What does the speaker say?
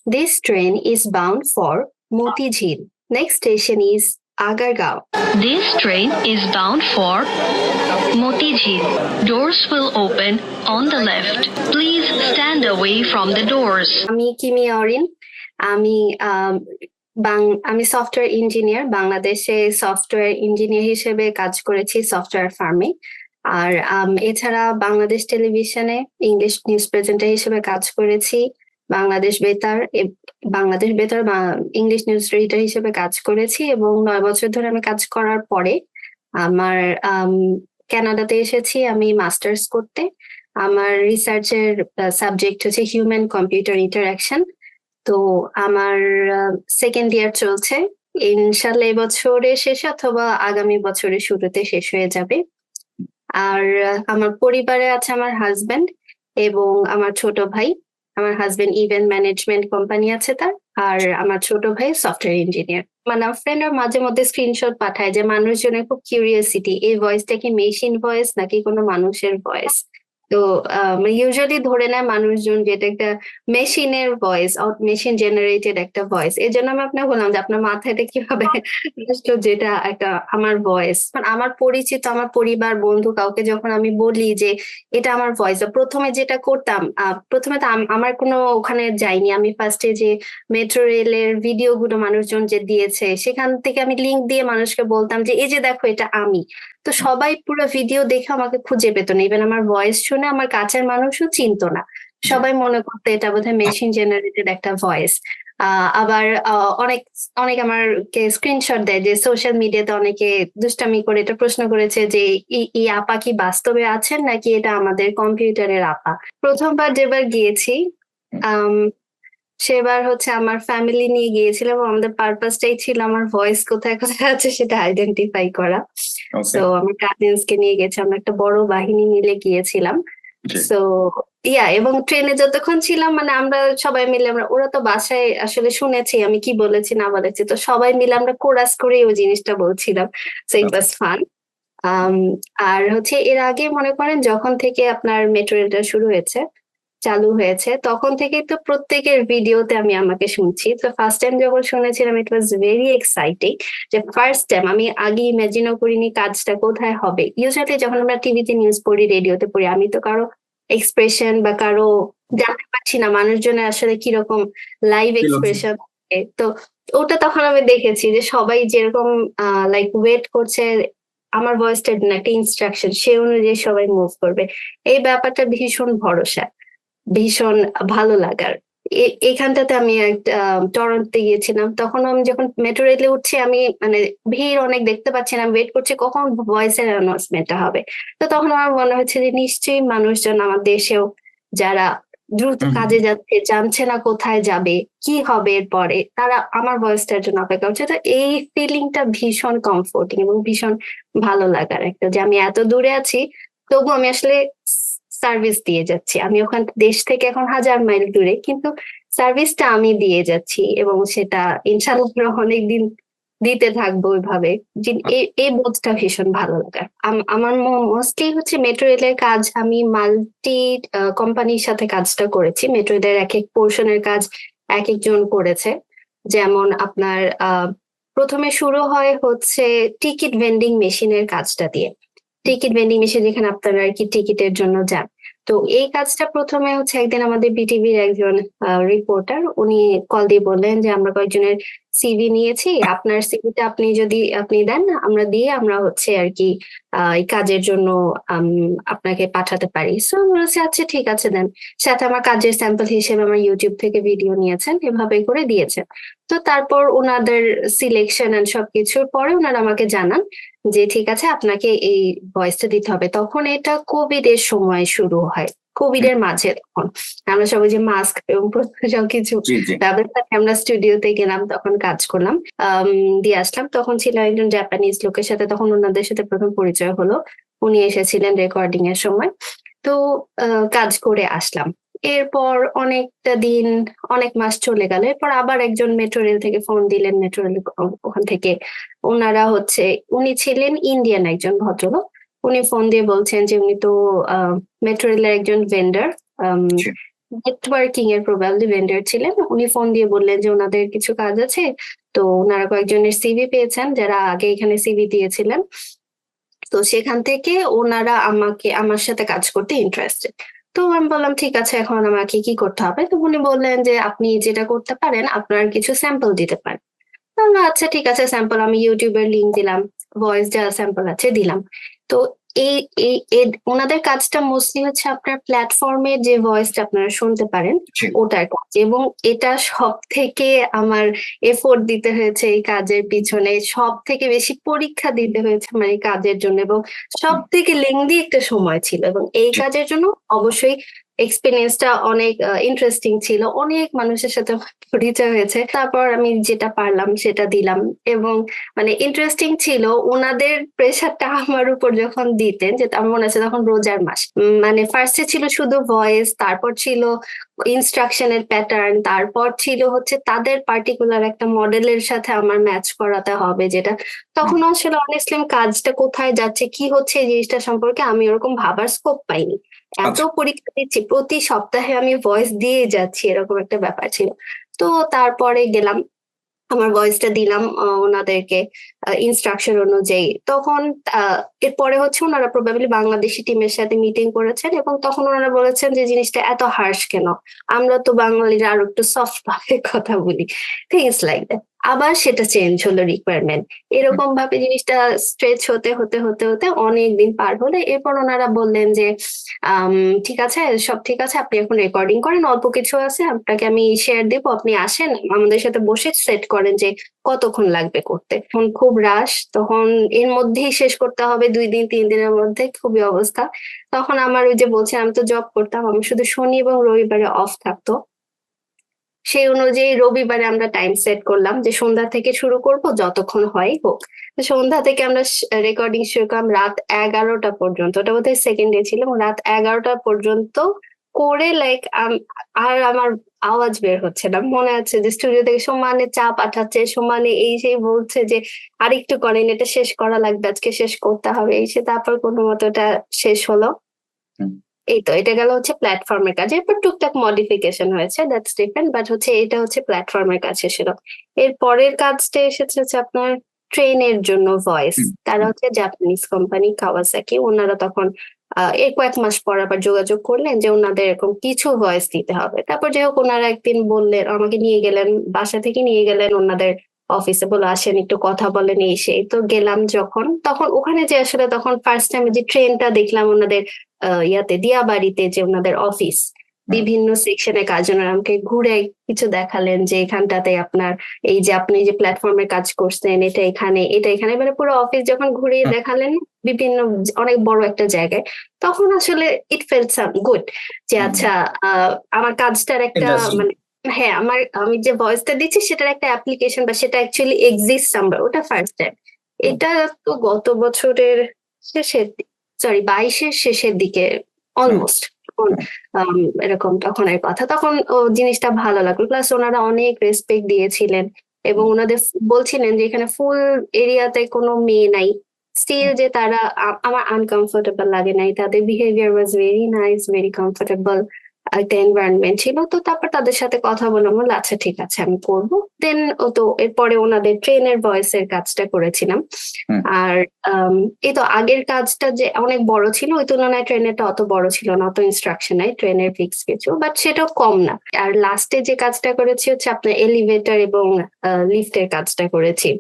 This train is bound for Motijheel. Next station is Agargaon. This train is bound for Motijheel. Doors will open on the left. Please stand away from the doors. আমি কিমি অরিন। আমি আমি software engineer, বাংলাদেশে software engineer হিসেবে কাজ করেছি software ফার্মে। আর এছাড়া বাংলাদেশ টেলিভিশনে ইংলিশ নিউজ প্রেজেন্টার হিসেবে কাজ করেছি, বাংলাদেশ বেতার বা ইংলিশ নিউজ রিডার হিসেবে কাজ করেছি, এবং 9 বছর ধরে আমি কাজ করার পরে আমার কানাডাতে এসেছি আমি মাস্টার্স করতে। আমার রিসার্চের সাবজেক্ট হচ্ছে হিউম্যান কম্পিউটার ইন্টারাকশন। তো আমার সেকেন্ড ইয়ার চলছে, ইনশাল্লাহ এবছরের শেষে অথবা আগামী বছরের শুরুতে শেষ হয়ে যাবে। আর আমার পরিবারে আছে আমার হাজবেন্ড এবং আমার ছোট ভাই। আমার হাজবেন্ড ইভেন্ট ম্যানেজমেন্ট কোম্পানি আছে তার, আর আমার ছোট ভাই সফটওয়্যার ইঞ্জিনিয়ার। মানে আমার ফ্রেন্ডরা মাঝে মধ্যে স্ক্রিনশট পাঠায় যে মানুষজনের খুব কিউরিয়াসিটি, এই ভয়েসটা কি মেশিন ভয়েস নাকি কোনো মানুষের ভয়েস। তো ইউজুয়ালি ধরে নেয় মানুষজন যেটা একটা মেশিনের ভয়েস, মেশিন জেনারেটেড একটা ভয়েস। এই জন্য আমি আপনাকে বললাম যে আপনার মাথায় এটা কিভাবে আসলো যেটা একটা আমার ভয়েস। আমার পরিচিত, আমার পরিবার, বন্ধু কাউকে যখন আমি বলি যে এটা আমার ভয়েস, প্রথমে যেটা করতাম, প্রথমে তো আমার কোনো ওখানে যাইনি, আমি ফার্স্টে যে মেট্রো রেলের ভিডিও গুলো মানুষজন যে দিয়েছে সেখান থেকে আমি লিঙ্ক দিয়ে মানুষকে বলতাম যে এই যে দেখো এটা আমি। তো সবাই পুরো ভিডিও দেখে আমাকে খুঁজে পেত না, ইভেন আমার ভয়েস শুনে আমার কাছের মানুষও চিনতো না, সবাই মনে করতো এটা বোধহয় মেশিন জেনারেটেড একটা ভয়েস। আবার অনেক অনেক আমাকে স্ক্রিনশট দেয় যে সোশ্যাল মিডিয়াতে অনেকে দুষ্টামি করে এটা প্রশ্ন করেছে যে এই আপা কি বাস্তবে আছেন নাকি এটা আমাদের কম্পিউটারের আপা। প্রথমবার যেবার গিয়েছি সেবার হচ্ছে আমার ফ্যামিলি নিয়ে গিয়েছিলাম, আমাদের পারপাসটাই ছিল আমার ভয়েস কোথায় কোথায় আছে সেটা আইডেন্টিফাই করা। তো আমার কাজিনস কে নিয়ে গেছি, আমরা একটা বড় বাহিনী মিলে গিয়েছিলাম। সো এবং ট্রেনে যতক্ষণ ছিলাম মানে আমরা সবাই মিলে, ওরা তো বাসায় আসলে শুনেছি আমি কি বলেছি না বলেছি, তো সবাই মিলে আমরা কোরাস করে ওই জিনিসটা বলছিলাম। So it was fun. আর হচ্ছে এর আগে মনে করেন যখন থেকে আপনার মেট্রো রেলটা শুরু হয়েছে, চালু হয়েছে, তখন থেকে তো প্রত্যেকের ভিডিওতে আমি আমাকে শুনছি। তো ফার্স্ট টাইম যখন শুনেছিলাম ইট ওয়াজ ভেরি এক্সাইটিং, যে ফার্স্ট টাইম আমি আগে ইমাজিনও করিনি কাজটা কোথায় হবে। ইউজুয়ালি যখন আমরা টিভিতে নিউজ পড়ি, রেডিওতে পড়ি, আমি তো কারো এক্সপ্রেশন বা কারো জানতে পারছি না মানুষজনের আসলে কিরকম লাইভ এক্সপ্রেশন। তো ওটা তখন আমি দেখেছি যে সবাই যেরকম লাইক ওয়েট করছে আমার ভয়েসটা একটা ইনস্ট্রাকশন, সে অনুযায়ী সবাই মুভ করবে। এই ব্যাপারটা ভীষণ ভরসা, ভীষণ ভালো লাগার। এখানটাতে আমি টরন্টোতে গিয়েছিলাম, তখন আমি যখন মেট্রো রেলে উঠছি আমি মানে ভিড় অনেক দেখতে পাচ্ছি না, ওয়েট করছি কখন ভয়েসের অ্যানাউন্সমেন্টটা হবে। তো তখন আমার মনে হচ্ছে যে নিশ্চয়ই মানুষজন আমার দেশেও যারা দ্রুত কাজে যাচ্ছে, জানছে না কোথায় যাবে, কি হবে এরপরে, তারা আমার ভয়েসটার জন্য অপেক্ষা করছে। তো এই ফিলিংটা ভীষণ কমফোর্টিং এবং ভীষণ ভালো লাগার একটা, যে আমি এত দূরে আছি তবু আমি আসলে সার্ভিস দিয়ে যাচ্ছি। আমি ওখান দেশ থেকে এখন 1000 মাইল দূরে, কিন্তু সার্ভিসটা আমি দিয়ে যাচ্ছি এবং সেটা ইনশাআল্লাহ অনেকদিন দিতে থাকবো ওইভাবে। এই বোধটা ভীষণ ভালো লাগার। আমার মোস্টলি হচ্ছে মেট্রো রেলের কাজ, আমি মাল্টি কোম্পানির সাথে কাজটা করেছি। মেট্রো রেলের এক এক পোর্শনের কাজ এক একজন করেছে। যেমন আপনার প্রথমে শুরু হয় হচ্ছে টিকিট ভেন্ডিং মেশিনের কাজটা দিয়ে। টিকিট ভেন্ডিং মেশিন যেখানে আপনারা আর কি টিকিটের জন্য যান। তো এই কাজটা প্রথমে হচ্ছে একদিন আমাদের বিটিভির একজন রিপোর্টার উনি কল দিয়ে বললেন যে আমরা কয়েকজনের সিভি নিয়েছি, আপনার সিভিটা আপনি দেন, আমরা দিয়ে আমরা হচ্ছে আর কি এই কাজের জন্য আপনাকে পাঠাতে পারি। সো আমি বলছি আচ্ছা ঠিক আছে দেন, সাথে আমার কাজের স্যাম্পল হিসেবে আমার ইউটিউব থেকে ভিডিও নিয়েছেন, এভাবে করে দিয়েছেন। তো তারপর ওনাদের সিলেকশন এন্ড সবকিছুর পরে ওনারা আমাকে জানান যে ঠিক আছে আপনাকে এই ভয়েসটা দিতে হবে। তখন এটা কোভিড এর সময় শুরু হয়, কোভিড এর মাঝে। তখন আমরা সবাই যে মাস্ক এবং সবকিছু ব্যবস্থা আমরা স্টুডিওতে গেলাম, তখন কাজ করলাম, দিয়ে আসলাম। তখন ছিল একজন জাপানিজ লোকের সাথে, তখন ওনাদের সাথে প্রথম পরিচয় হলো, উনি এসেছিলেন রেকর্ডিং এর সময়। তো কাজ করে আসলাম। এরপর অনেকটা দিন, অনেক মাস চলে গেল। এরপর আবার একজন মেট্রো রেল থেকে ফোন দিলেন, মেট্রো রেল ওখান থেকে ওনারা হচ্ছে, উনি ছিলেন ইন্ডিয়ান একজন ভদ্রলোক। উনি ফোন দিয়ে বলছেন যে উনি তো মেট্রো রেলের একজন ভেন্ডার, নেটওয়ার্কিং এর প্রবাবলি ভেন্ডর ছিলেন। উনি ফোন দিয়ে বললেন যে ওনাদের কিছু কাজ আছে, তো ওনারা কয়েকজনের সিভি পেয়েছেন যারা আগে এখানে সিভি দিয়েছিলেন। তো সেখান থেকে ওনারা আমার সাথে কাজ করতে ইন্টারেস্টেড। তো আমি বললাম ঠিক আছে, এখন আমাকে কি করতে হবে? তো উনি বললেন যে আপনি যেটা করতে পারেন, আপনার কিছু স্যাম্পল দিতে পারেন। তো আমি, আচ্ছা ঠিক আছে, স্যাম্পল আমি ইউটিউবের লিংক দিলাম, ভয়েস যা স্যাম্পল আছে দিলাম। তো এই এই ওনাদের কাজটা মোস্টলি হচ্ছে আপনার প্ল্যাটফর্মে যে ভয়েসটা আপনারা শুনতে পারেন ওটার কাজ, এবং এটা সব থেকে আমার এফোর্ট দিতে হয়েছে এই কাজের পিছনে, সব থেকে বেশি পরীক্ষা দিতে হয়েছে আমার এই কাজের জন্য, এবং সব থেকে লেংদি একটা সময় ছিল, এবং এই কাজের জন্য অবশ্যই এক্সপিরিয়েন্সটা অনেক ইন্টারেস্টিং ছিল, অনেক মানুষের সাথে পরিচয় হয়েছে। তারপর আমি যেটা পারলাম সেটা দিলাম, এবং মানে ইন্টারেস্টিং ছিল ওনাদের প্রেশারটা আমার উপর যখন দিতেন, যে আমার মনে আছে তখন রোজার মাস, মানে ফার্স্টে ছিল শুধু ভয়েস, তারপর ছিল ইনস্ট্রাকশনের প্যাটার্ন, তারপর ছিল হচ্ছে তাদের পার্টিকুলার একটা মডেলের সাথে আমার ম্যাচ করাতে হবে, যেটা তখন আসলে অনেস্টলি কাজটা কোথায় যাচ্ছে কি হচ্ছে এই জিনিসটা সম্পর্কে আমি ওরকম ভাবার স্কোপ পাইনি। এত পরীক্ষা দিচ্ছি, প্রতি সপ্তাহে আমি ভয়েস দিয়ে যাচ্ছি, এরকম একটা ব্যাপার ছিল। তো তারপরে গেলাম, আমার ভয়েসটা দিলাম ওনাদেরকে ইনস্ট্রাকশন অনুযায়ী। তখন এরপরে হচ্ছে ওনারা প্রবাবলি বাংলাদেশি টিমের সাথে মিটিং করেছেন, এবং তখন ওনারা বলেছেন যে জিনিসটা এত হার্শ কেন, আমরা তো বাঙালিরা আরো একটু সফট ভাবে কথা বলি, থিংস লাইক দ্যাট। আবার সেটা চেঞ্জ হলো রিকোয়ারমেন্ট, এরকম ভাবে জিনিসটা স্ট্রেচ হতে হতে হতে হতে অনেক দিন পার হলে এরপর ওনারা বললেন যে ঠিক আছে, সব ঠিক আছে, আপনি এখন রেকর্ডিং করেন, অল্প কিছু আছে, আপনাকে আমি শেয়ার দেবো, আপনি আসেন আমাদের সাথে বসে সেট করেন যে কতক্ষণ লাগবে করতে। তখন খুব রাশ, তখন এর মধ্যেই শেষ করতে হবে, 2 দিন 3 দিনের মধ্যে, খুবই অবস্থা। তখন আমার ওই যে বলছি আমি তো জব করতাম, আমি শুধু শনি এবং রবিবারে অফ থাকতো, সেই অনুযায়ী রবিবারে আমরা টাইম সেট করলাম যে সন্ধ্যা থেকে শুরু করব, যতক্ষণ হয় হোক। তো সন্ধ্যা থেকে আমরা রেকর্ডিং শুরু করলাম রাত 11টা পর্যন্ত, ওটা বোধহয় সেকেন্ড ডে ছিল, রাত 11টা পর্যন্ত করে লাইক আর আমার আওয়াজ বের হচ্ছে না। মনে আছে যে স্টুডিও থেকে সমানে চা পাঠাচ্ছে, সমানে এই সেই বলছে যে আরেকটু করেন, এটা শেষ করা লাগবে, আজকে শেষ করতে হবে, এই সে, তারপর কোনো মতো এটা শেষ হলো। এই তো, এটা গেল হচ্ছে প্ল্যাটফর্মের কাজ। এরপর টুকটাক মডিফিকেশন হয়েছে, দ্যাটস ডিফারেন্ট, বাট হচ্ছে এটা হচ্ছে প্ল্যাটফর্মের কাজ ছিল। এর পরের কাজটা এসেছে হচ্ছে আপনার ট্রেনের জন্য ভয়েস। তারা হচ্ছে জাপানিজ কোম্পানি কাওয়াসাকি, ওনারা তখন এর কয়েক মাস পর আবার যোগাযোগ করলেন যে ওনাদের এরকম কিছু ভয়েস দিতে হবে। তারপর যাই হোক ওনারা একদিন বললেন, আমাকে নিয়ে গেলেন, বাসা থেকে নিয়ে গেলেন ওনাদের অফিসে, বলে আসেন একটু কথা বলেন, এই সেই। তো গেলাম যখন, তখন ওখানে যে আসলে তখন ফার্স্ট টাইম যে ট্রেনটা দেখলাম ওনাদের ইয়াতে দিয়াবাড়িতে, যে ওনাদের অফিস, বিভিন্ন সেকশনে কাজ, ওনারা আমাকে ঘুরে কিছু দেখালেন যে এখানটাতে আপনার এই যে আপনি যে প্ল্যাটফর্মে কাজ করছেন এটা এখানে, এটা এখানে, মানে পুরো অফিস যখন ঘুরিয়ে দেখালেন বিভিন্ন অনেক বড় একটা জায়গায়, তখন আসলে ইট ফেল্ট গুড যে আচ্ছা আমার কাজটার একটা মানে, হ্যাঁ, আমি যে ভয়েসটা দিচ্ছি সেটার একটা অ্যাপ্লিকেশন বা সেটা অ্যাকচুয়ালি এক্সিস্ট, আমরা ওটা ফার্স্ট টাইম। এটা তো গত বছরের শেষের, সরি 22-এর শেষের দিকে অলমোস্ট এরকম তখনের কথা। তখন ও জিনিসটা ভালো লাগলো, প্লাস ওনারা অনেক রেসপেক্ট দিয়েছিলেন, এবং ওনাদের বলছিলেন যে এখানে ফুল এরিয়াতে কোনো মেয়ে নাই, স্টিল যে তারা আমার আনকমফোর্টেবল লাগে নাই, তাদের behaviour was very nice, very comfortable একটা এনভায়রনমেন্ট ছিল। তো তারপর তাদের সাথে কথা বললাম, বললাম আচ্ছা ঠিক আছে আমি করবো। দেন ও তো এরপরে ওনাদের ট্রেনের ভয়েসের কাজটা করেছিলাম। আর এই তো আগের কাজটা যে অনেক বড় ছিল, ওই তুলনায় ট্রেনেরটা অত বড় ছিল না, অত ইনস্ট্রাকশন নাই, ট্রেনের ফিক্স কিছু, বাট সেটাও কম না। আর লাস্টে যে কাজটা করেছি হচ্ছে আপনার এলিভেটর এবং লিফটের কাজটা করেছি।